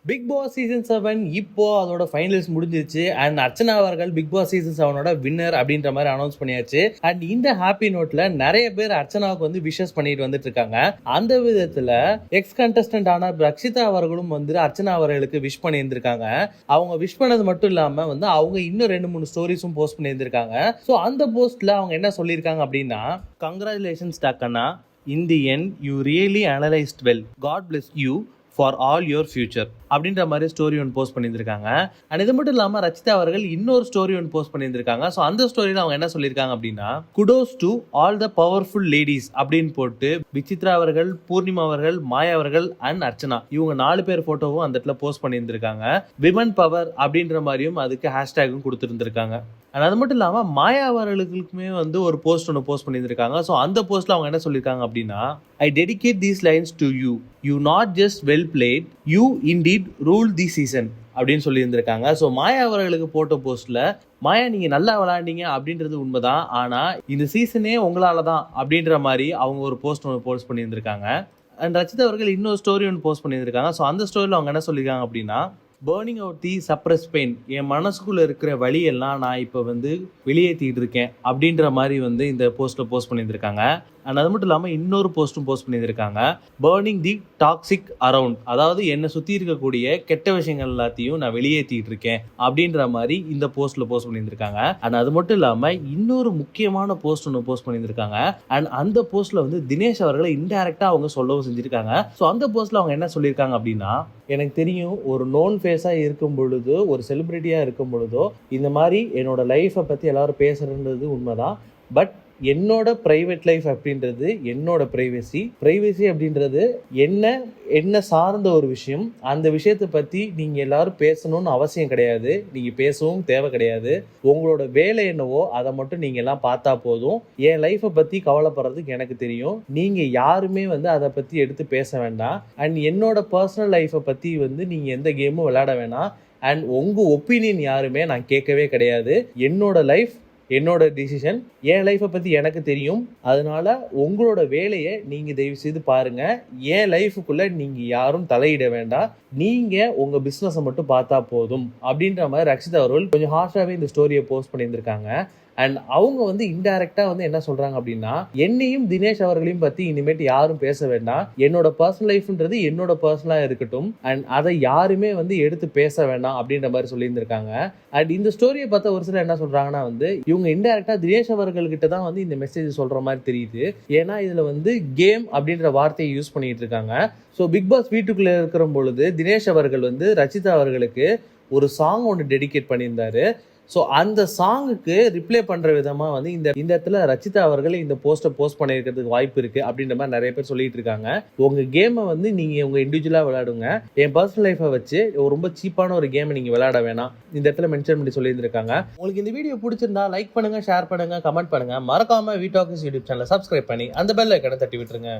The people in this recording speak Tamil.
பிக் பாஸ் சீசன் 7 இப்போ அதோட ஃபைனல்ஸ் முடிஞ்சிருச்சு. அண்ட் அர்ச்சனா அவர்கள் பிக் பாஸ் சீசன் 7ஓட வின்னர் அப்படின்ற மாதிரி அனௌன்ஸ் பண்ணியாச்சு. அண்ட் இந்த ஹாப்பி நோட்ல நிறைய பேர் அர்ச்சனாவுக்கு வந்து விஷஸ் பண்ணிட்டு வந்துட்டு இருக்காங்க. அந்த விதத்துல எக்ஸ் கண்டஸ்டன்ட் ஆன ரக்ஷிதா அவர்களும் வந்து அர்ச்சனா அவர்களுக்கு விஷ் பண்ணி இருந்திருக்காங்க. அவங்க விஷ் பண்ணது மட்டும் இல்லாம வந்து அவங்க இன்னும் 2-3 ஸ்டோரிஸும் போஸ்ட் பண்ணி இருந்திருக்காங்க. ஸோ அந்த போஸ்ட்ல அவங்க என்ன சொல்லியிருக்காங்க அப்படின்னா, கங்க்ராச்சுலேஷன்ஸ் டாக்கண்ணா, in the end you really analysed well, God bless you for all your future அப்படின்ற மாதிரி ஸ்டோரி ஒன்று போஸ்ட் பண்ணியிருந்திருக்காங்க. அண்ட் இது மட்டும் இல்லாமல் ரச்சிதா அவர்கள் இன்னொரு ஸ்டோரி ஒன்று போஸ்ட் பண்ணியிருந்திருக்காங்க. ஸோ அந்த ஸ்டோரியில் அவங்க என்ன சொல்லியிருக்காங்க அப்படின்னா, kudos to all the powerful ladies அப்படின்னு போட்டு விசித்ரா அவர்கள், பூர்ணிமா அவர்கள், மாயா அவர்கள் அண்ட் அர்ச்சனா இவங்க 4 பேர் போட்டோவும் அந்த இடத்துல போஸ்ட் பண்ணியிருந்திருக்காங்க. விமன் பவர் அப்படின்ற மாதிரியும் அதுக்கு ஹேஷ்டேக்கும் கொடுத்துருந்துருக்காங்க. அது மட்டும் இல்லாமல் மாயா அவர்களுக்குமே வந்து ஒரு போஸ்ட் ஒன்று போஸ்ட் பண்ணியிருக்காங்க. ஸோ அந்த போஸ்ட்டில் அவங்க என்ன சொல்லியிருக்காங்க அப்படின்னா, I dedicate these lines to you, you not just well plate, you indeed rule the season அப்படின்னு சொல்லியிருந்திருக்காங்க. ஸோ மாயா அவர்களுக்கு போட்ட போஸ்ட்டில், மாயா நீங்கள் நல்லா விளையாண்டீங்க அப்படின்றது உண்மைதான், ஆனால் இந்த சீசனே உங்களால தான் அப்படின்ற மாதிரி அவங்க ஒரு போஸ்ட் ஒன்று போஸ்ட் பண்ணியிருந்திருக்காங்க. அண்ட் ரச்சிதா அவர்கள் இன்னொரு ஸ்டோரி ஒன்று போஸ்ட் பண்ணியிருக்காங்க. ஸோ அந்த ஸ்டோரியில் அவங்க என்ன சொல்லியிருக்காங்க அப்படின்னா, burning out the suppress pain, என் மனசுக்குள்ளே இருக்கிற வழியெல்லாம் நான் இப்போ வந்து வெளியேற்றிட்டு இருக்கேன் அப்படின்ற மாதிரி வந்து இந்த போஸ்ட்டில் போஸ்ட் பண்ணியிருந்திருக்காங்க. அண்ட் அது மட்டும் இல்லாமல் இன்னொரு போஸ்ட்டும் போஸ்ட் பண்ணியிருக்காங்க, பர்னிங் தி டாக்ஸிக் அரவுண்ட், அதாவது என்னை சுற்றி இருக்கக்கூடிய கெட்ட விஷயங்கள் எல்லாத்தையும் நான் வெளியேற்றிட்டு இருக்கேன் அப்படின்ற மாதிரி இந்த போஸ்ட்டில் போஸ்ட் பண்ணியிருந்திருக்காங்க. அண்ட் அது மட்டும் இல்லாமல் இன்னொரு முக்கியமான போஸ்ட் ஒன்று போஸ்ட் பண்ணியிருந்திருக்காங்க. அண்ட் அந்த போஸ்ட்டில் வந்து தினேஷ் அவர்களை இன்டைரக்டாக அவங்க சொல்லவும் செஞ்சுருக்காங்க. ஸோ அந்த போஸ்ட்டில் அவங்க என்ன சொல்லியிருக்காங்க அப்படின்னா, எனக்கு தெரியும் ஒரு நோன் ஃபேஸாக இருக்கும் பொழுதோ, ஒரு செலிப்ரிட்டியாக இருக்கும் பொழுதோ இந்த மாதிரி என்னோட லைஃப்பை பற்றி எல்லாரும் பேசுகிறது உண்மைதான். பட் என்னோட ப்ரைவேட் லைஃப் அப்படின்றது என்னோட ப்ரைவசி அப்படின்றது என்ன சார்ந்த ஒரு விஷயம். அந்த விஷயத்தை பற்றி நீங்கள் எல்லாரும் பேசணும்னு அவசியம் கிடையாது, நீங்கள் பேசவும் தேவை கிடையாது. உங்களோட வேலை என்னவோ அதை மட்டும் நீங்கள் எல்லாம் பார்த்தா போதும். என் லைஃப்பை பற்றி கவலைப்படுறதுக்கு எனக்கு தெரியும். நீங்கள் யாருமே வந்து அதை பற்றி எடுத்து பேச வேண்டாம். அண்ட் என்னோட பர்சனல் லைஃப்பை பற்றி வந்து நீங்கள் எந்த கேமும் விளையாட வேணாம். அண்ட் உங்கள் ஒப்பீனியன் யாருமே நான் கேட்கவே கிடையாது. என்னோட லைஃப், என்னோட டிசிஷன், என் லைஃப்பை பற்றி எனக்கு தெரியும். அதனால உங்களோட வேலையை நீங்கள் தயவு செய்து பாருங்கள். என் லைஃபுக்குள்ளே நீங்கள் யாரும் தலையிட வேண்டாம். நீங்கள் உங்கள் பிஸ்னஸை மட்டும் பார்த்தா போதும் அப்படின்ற மாதிரி ரக்ஷிதா அவர்கள் கொஞ்சம் ஹார்ஷாகவே இந்த ஸ்டோரியை போஸ்ட் பண்ணியிருந்திருக்காங்க. அண்ட் அவங்க வந்து இன்டைரக்டாக வந்து என்ன சொல்கிறாங்க அப்படின்னா, என்னையும் தினேஷ் அவர்களையும் பற்றி இனிமேட்டு யாரும் பேச வேண்டாம். என்னோட பர்சனல் லைஃப்ன்றது என்னோட பர்சனலாக இருக்கட்டும். அண்ட் அதை யாருமே வந்து எடுத்து பேச வேண்டாம் அப்படின்ற மாதிரி சொல்லியிருந்திருக்காங்க. அண்ட் இந்த ஸ்டோரியை பார்த்தா ஒரு சிலர் என்ன சொல்கிறாங்கன்னா வந்து, இவங்க இன்டைரக்டாக தினேஷ் அவர்கள்கிட்ட தான் வந்து இந்த மெசேஜ் சொல்கிற மாதிரி தெரியுது. ஏன்னா இதில் வந்து கேம் அப்படின்ற வார்த்தையை யூஸ் பண்ணிட்டு இருக்காங்க. ஸோ பிக் பாஸ் வீட்டுக்குள்ளே இருக்கிற பொழுது தினேஷ் அவர்கள் வந்து ரச்சிதா அவர்களுக்கு ஒரு சாங் ஒன்று டெடிகேட் பண்ணியிருந்தாரு. ஸோ அந்த சாங்குக்கு ரிப்ளை பண்ணுற விதமாக வந்து இந்த இடத்துல ரச்சிதா அவர்கள் இந்த போஸ்ட்டை போஸ்ட் பண்ணியிருக்கிறதுக்கு வாய்ப்பு இருக்குது அப்படின்ற மாதிரி நிறைய பேர் சொல்லிட்டு இருக்காங்க. உங்கள் கேமை வந்து நீங்கள் உங்கள் இண்டிவிஜுவலாக விளையாடுங்க. என் பர்சனல் லைஃப்பை வச்சு ரொம்ப சீப்பான ஒரு கேமை நீங்கள் விளையாட வேணாம் இந்த இடத்துல மென்ஷன் பண்ணி சொல்லியிருந்திருக்காங்க. உங்களுக்கு இந்த வீடியோ பிடிச்சிருந்தா லைக் பண்ணுங்கள், ஷேர் பண்ணுங்கள், கமெண்ட் பண்ணுங்கள். மறக்காமல் வி டாக்ஸ் யூடியூப் சேனலை சப்ஸ்கிரைப் பண்ணி அந்த பெல் ஐகானை தட்டி விட்டுருங்க.